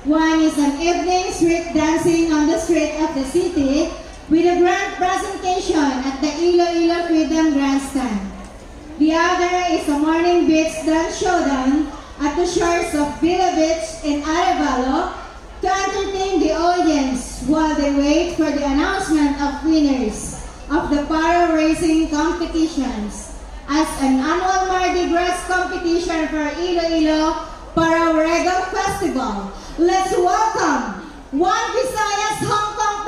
One is an evening street dancing on the street of the city with a grand presentation at the Iloilo Freedom Grandstand. The other is a morning beach dance showdown at the shores of Villa Beach in Arevalo to entertain the audience while they wait for the announcement of winners of the para racing competitions as an annual Mardi Gras competition for Iloilo Para Regal Festival. Let's welcome One Visayas Hong Kong